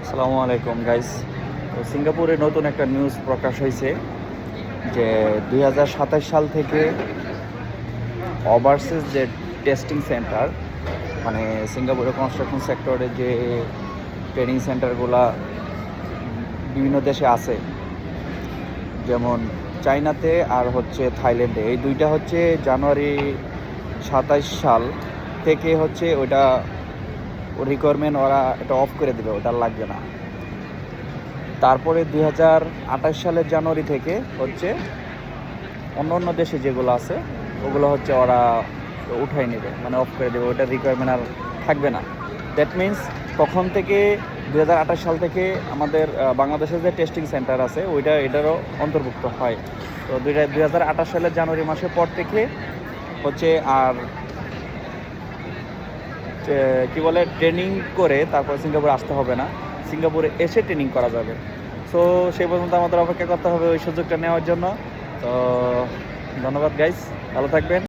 আসসালামু আলাইকুম গাইস। তো সিঙ্গাপুরে নতুন একটা নিউজ প্রকাশ হয়েছে যে 2027 সাল থেকে ওভারসিজ যে টেস্টিং সেন্টার, মানে সিঙ্গাপুরের কনস্ট্রাকশন সেক্টরে যে ট্রেনিং সেন্টারগুলা বিভিন্ন দেশে আছে, যেমন চায়নাতে আর হচ্ছে থাইল্যান্ডে, এই দুইটা হচ্ছে জানুয়ারি 27 সাল থেকে হচ্ছে ওইটা রিকোয়ারমেন্ট ওরা এটা অফ করে দেবে, ওটা লাগবে না। তারপরে 2028 সালের জানুয়ারি থেকে হচ্ছে অন্য অন্য দেশে যেগুলো আছে ওগুলো হচ্ছে ওরা উঠাই নেবে, মানে অফ করে দেবে, ওইটার রিকোয়ারমেন্ট আর থাকবে না। দ্যাট মিন্স তখন থেকে 2028 সাল থেকে আমাদের বাংলাদেশের যে টেস্টিং সেন্টার আছে ওইটা এটারও অন্তর্ভুক্ত হয়। তো 2028 সালের জানুয়ারি মাসের পর থেকে হচ্ছে আর কি বলে ট্রেনিং করে তারপর সিঙ্গাপুরে আসতে হবে না, সিঙ্গাপুরে এসে ট্রেনিং করা যাবে। সো সেই পর্যন্ত আমাদের অপেক্ষা করতে হবে ওই সুযোগটা নেওয়ার জন্য। তো ধন্যবাদ গাইস, ভালো থাকবেন।